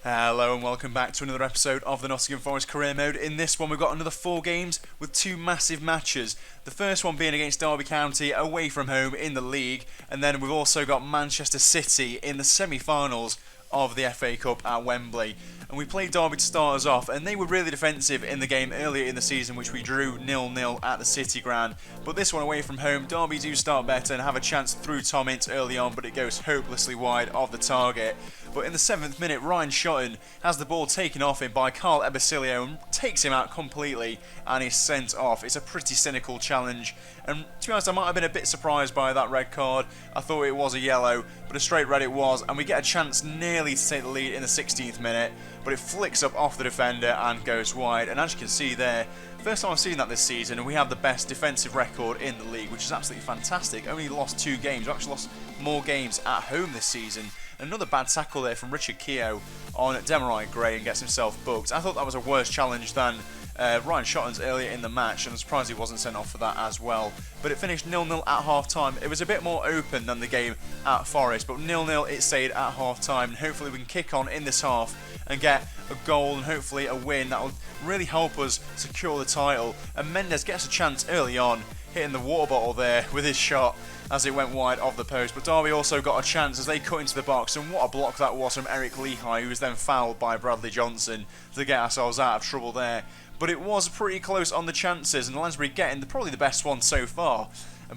Hello and welcome back to another episode of the Nottingham Forest Career Mode. In this one we've got another 4 games with 2 massive matches. The first one being against Derby County away from home in the league, and then we've also got Manchester City in the semi-finals of the FA Cup at Wembley. And we played Derby to start us off, and they were really defensive in the game earlier in the season, which we drew 0-0 at the City Ground. But this one away from home, Derby do start better and have a chance through Tom Ince early on, but it goes hopelessly wide of the target. But in the 7th minute, Ryan Shotton has the ball taken off him by Carl Ebersilio and takes him out completely and is sent off. It's a pretty cynical challenge, and to be honest, I might have been a bit surprised by that red card. I thought it was a yellow, but a straight red it was, and we get a chance nearly to take the lead in the 16th minute, but it flicks up off the defender and goes wide. And as you can see there, first time I've seen that this season, and we have the best defensive record in the league, which is absolutely fantastic. Only lost 2 games. We've actually lost more games at home this season. Another bad tackle there from Richard Keogh on Demarai Gray and gets himself booked. I thought that was a worse challenge than Ryan Shotton's earlier in the match, and I'm surprised he wasn't sent off for that as well. But it finished 0-0 at half-time. It was a bit more open than the game at Forest, but 0-0 it stayed at half-time, and hopefully we can kick on in this half and get a goal and hopefully a win that will really help us secure the title. And Mendes gets a chance early on, hitting the water bottle there with his shot as it went wide of the post. But Derby also got a chance as they cut into the box, and what a block that was from Eric Lehigh, who was then fouled by Bradley Johnson to get ourselves out of trouble there. But it was pretty close on the chances, and Lansbury getting probably the best one so far,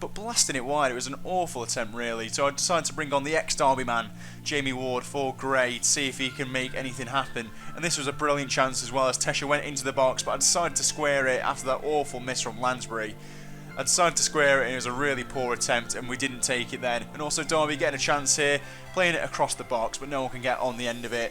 but blasting it wide. It was an awful attempt really, so I decided to bring on the ex-Derby man, Jamie Ward, for Gray to see if he can make anything happen. And this was a brilliant chance as well, as Tesha went into the box, but I decided to square it after that awful miss from Lansbury. I decided to square it, and it was a really poor attempt, and we didn't take it then. And also Derby getting a chance here, playing it across the box, but no one can get on the end of it.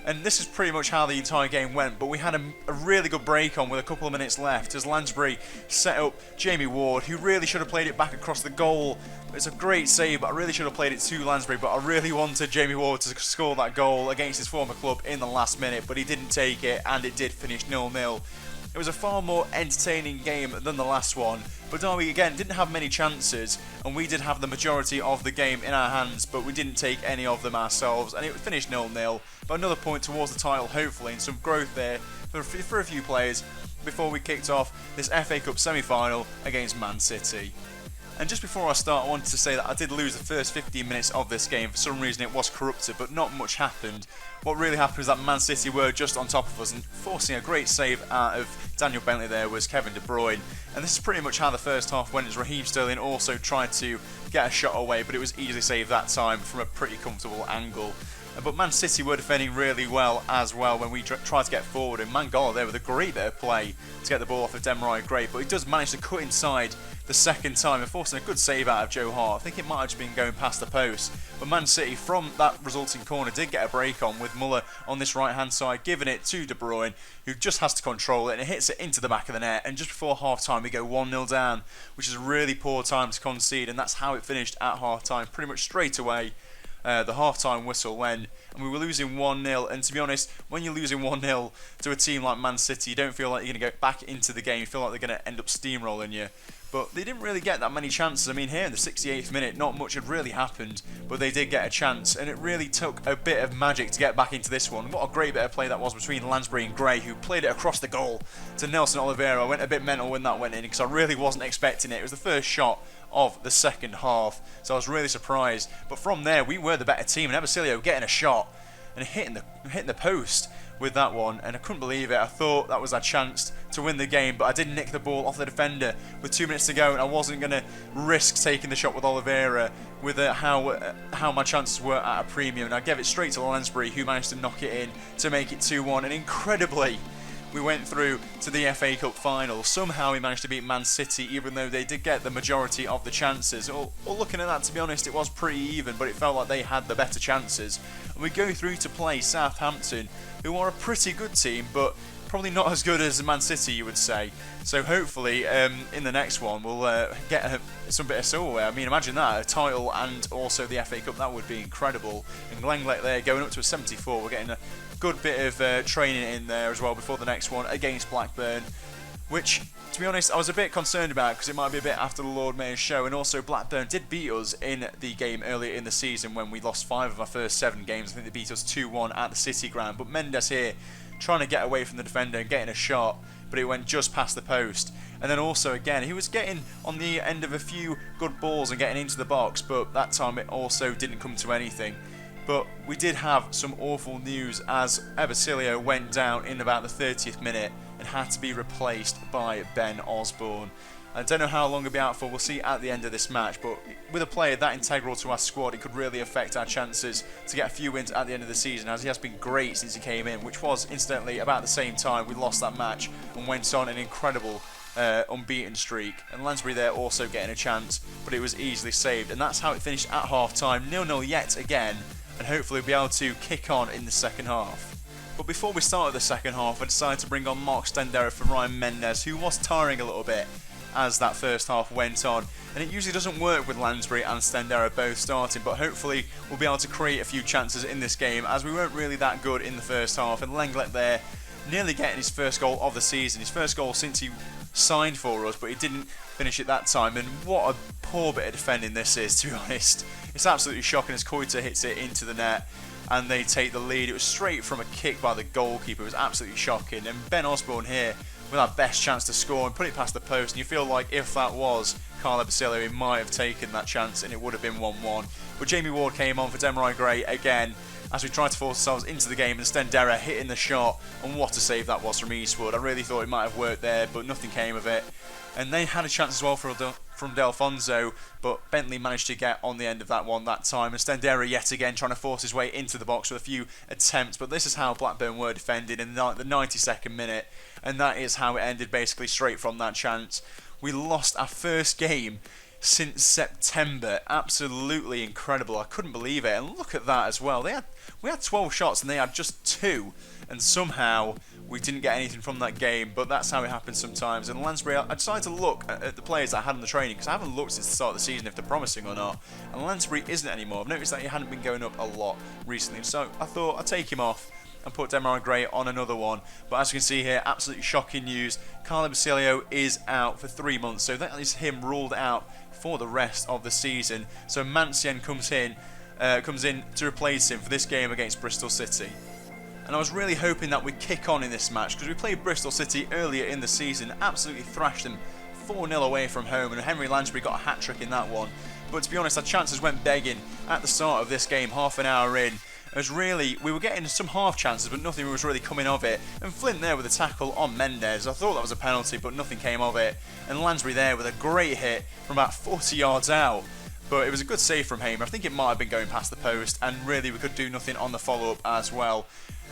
And this is pretty much how the entire game went, but we had a really good break on with a couple of minutes left as Lansbury set up Jamie Ward, who really should have played it back across the goal. It's a great save, but I really should have played it to Lansbury, but I really wanted Jamie Ward to score that goal against his former club in the last minute, but he didn't take it, and it did finish 0-0. It was a far more entertaining game than the last one, but Derby again didn't have many chances, and we did have the majority of the game in our hands, but we didn't take any of them ourselves, and it finished 0-0. But another point towards the title, hopefully, and some growth there for a few players before we kicked off this FA Cup semi-final against Man City. And just before I start, I wanted to say that I did lose the first 15 minutes of this game. For some reason it was corrupted, but not much happened. What really happened was that Man City were just on top of us, and forcing a great save out of Daniel Bentley there was Kevin De Bruyne. And this is pretty much how the first half went, as Raheem Sterling also tried to get a shot away, but it was easily saved that time from a pretty comfortable angle. But Man City were defending really well as well when we tried to get forward, and Mangala there with a great bit of play to get the ball off of Demarai Gray, but he does manage to cut inside the second time and forcing a good save out of Joe Hart. I think it might have just been going past the post, but Man City from that resulting corner did get a break on with Muller on this right hand side, giving it to De Bruyne, who just has to control it, and it hits it into the back of the net. And just before half time we go 1-0 down, which is a really poor time to concede, and that's how it finished at half time, pretty much straight away. The half-time whistle went, and we were losing 1-0, and to be honest, when you're losing 1-0 to a team like Man City, you don't feel like you're going to go back into the game. You feel like they're going to end up steamrolling you. But they didn't really get that many chances. I mean, here in the 68th minute, not much had really happened, but they did get a chance, and it really took a bit of magic to get back into this one. What a great bit of play that was between Lansbury and Gray, who played it across the goal to Nelson Oliveira. I went a bit mental when that went in, because I really wasn't expecting it. It was the first shot of the second half, so I was really surprised. But from there, we were the better team, and Ebersilio getting a shot and hitting the post with that one, and I couldn't believe it. I thought that was our chance to win the game, but I did nick the ball off the defender with 2 minutes to go, and I wasn't going to risk taking the shot with Oliveira with how my chances were at a premium, and I gave it straight to Lansbury, who managed to knock it in to make it 2-1, and incredibly we went through to the FA Cup final. Somehow we managed to beat Man City, even though they did get the majority of the chances. Well, looking at that, to be honest, it was pretty even, but it felt like they had the better chances. And we go through to play Southampton, who are a pretty good team, but probably not as good as Man City, you would say. So hopefully in the next one we'll get some bit of silverware. I mean, imagine that, a title and also the FA Cup. That would be incredible. And Glenglake there going up to a 74. We're getting a good bit of training in there as well before the next one against Blackburn. which, to be honest, I was a bit concerned about because it might be a bit after the Lord Mayor's show. And also Blackburn did beat us in the game earlier in the season when we lost 5 of our first 7 games. I think they beat us 2-1 at the City ground. But Mendes here trying to get away from the defender and getting a shot, but it went just past the post. And then also again, he was getting on the end of a few good balls and getting into the box, but that time it also didn't come to anything. But we did have some awful news as Basilio went down in about the 30th minute and had to be replaced by Ben Osborne. I don't know how long he'll be out for, we'll see at the end of this match, but with a player that integral to our squad, it could really affect our chances to get a few wins at the end of the season, as he has been great since he came in, which was, incidentally, about the same time we lost that match and went on an incredible unbeaten streak. And Lansbury there also getting a chance, but it was easily saved, and that's how it finished at half-time, 0-0 yet again, and hopefully we'll be able to kick on in the second half. But before we started the second half, I decided to bring on Mark Stendera for Ryan Mendes, who was tiring a little bit as that first half went on, and it usually doesn't work with Lansbury and Stendera both starting, but hopefully we'll be able to create a few chances in this game, as we weren't really that good in the first half. And Lenglet there nearly getting his first goal of the season, his first goal since he signed for us, but he didn't finish it that time. And what a poor bit of defending this is, to be honest. It's absolutely shocking as Koita hits it into the net and they take the lead. It was straight from a kick by the goalkeeper. It was absolutely shocking. And Ben Osborne here with our best chance to score and put it past the post, and you feel like if that was Carlo Basilio, he might have taken that chance and it would have been 1-1. But Jamie Ward came on for Demarai Gray again as we tried to force ourselves into the game, and Stendera hitting the shot, and what a save that was from Eastwood. I really thought it might have worked there, but nothing came of it. And they had a chance as well from Delfonso, but Bentley managed to get on the end of that one that time. And Stendera yet again trying to force his way into the box with a few attempts, but this is how Blackburn were defended in the 92nd minute, and that is how it ended, basically straight from that chance. We lost our first game since September. Absolutely incredible. I couldn't believe it. And look at that as well. We had 12 shots and they had just 2, and somehow we didn't get anything from that game. But that's how it happens sometimes. And Lansbury, I decided to look at the players that I had in the training, because I haven't looked since the start of the season if they're promising or not, and Lansbury isn't anymore. I've noticed that he hadn't been going up a lot recently, so I thought I'd take him off and put Demarai Gray on another one. But as you can see here, absolutely shocking news. Carlo Basilio is out for 3 months, so that is him ruled out for the rest of the season. So Mancienne comes in to replace him for this game against Bristol City. And I was really hoping that we'd kick on in this match, because we played Bristol City earlier in the season, absolutely thrashed them 4-0 away from home, and Henry Lansbury got a hat-trick in that one. But to be honest, our chances went begging at the start of this game, half an hour in. We were getting some half chances, but nothing was really coming of it. And Flint there with a tackle on Mendes. I thought that was a penalty, but nothing came of it. And Lansbury there with a great hit from about 40 yards out. But it was a good save from Hamer. I think it might have been going past the post, and really we could do nothing on the follow-up as well.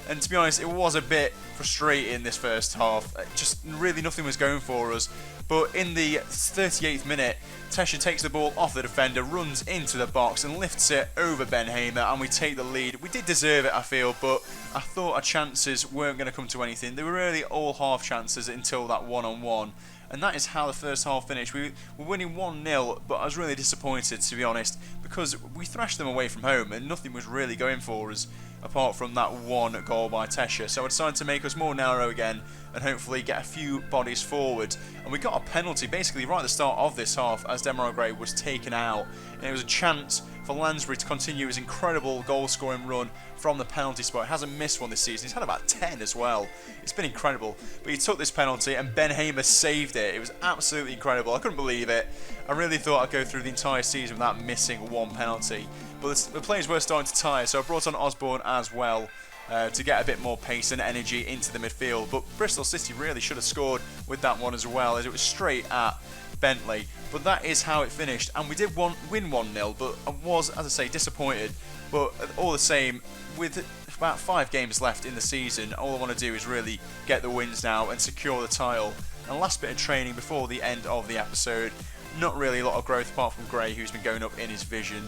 And to be honest, it was a bit frustrating this first half. Just really nothing was going for us. But in the 38th minute, Tesha takes the ball off the defender, runs into the box and lifts it over Ben Hamer, and we take the lead. We did deserve it, I feel, but I thought our chances weren't going to come to anything. They were really all half chances until that one-on-one. And that is how the first half finished. We were winning 1-0, but I was really disappointed, to be honest, because we thrashed them away from home and nothing was really going for us apart from that one goal by Tesha. So I decided to make us more narrow again and hopefully get a few bodies forward. And we got a penalty basically right at the start of this half as Demarai Gray was taken out. And it was a chance for Lansbury to continue his incredible goal-scoring run from the penalty spot. He hasn't missed one this season. He's had about 10 as well. It's been incredible. But he took this penalty and Ben Hamer saved it. It was absolutely incredible. I couldn't believe it. I really thought I'd go through the entire season without missing one penalty. But the players were starting to tire, so I brought on Osborne as well to get a bit more pace and energy into the midfield. But Bristol City really should have scored with that one as well, as it was straight at Bentley. But that is how it finished, and we did win 1-0, but I was, as I say, disappointed. But all the same, with about 5 games left in the season, all I want to do is really get the wins now and secure the title. And last bit of training before the end of the episode, not really a lot of growth apart from Gray, who's been going up in his vision.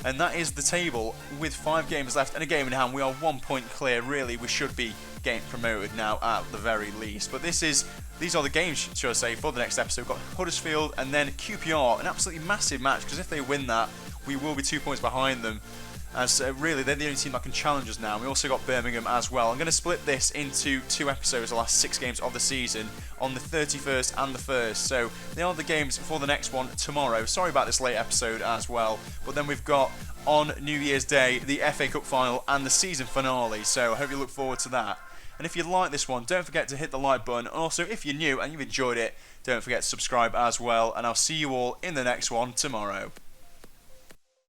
And that is the table with 5 games left and a game in hand. We are 1 point clear. Really, we should be getting promoted now at the very least. But these are the games, should I say, for the next episode. We've got Huddersfield and then QPR, an absolutely massive match, because if they win that, we will be 2 points behind them. as really they're the only team that can challenge us now. We also got Birmingham as well. I'm going to split this into 2 episodes, the last 6 games of the season, on the 31st and the 1st. So they are the games for the next one tomorrow. Sorry about this late episode as well, but then we've got on New Year's Day the FA Cup final and the season finale. So I hope you look forward to that. And if you like this one, don't forget to hit the like button. And also, if you're new and you've enjoyed it, don't forget to subscribe as well. And I'll see you all in the next one tomorrow.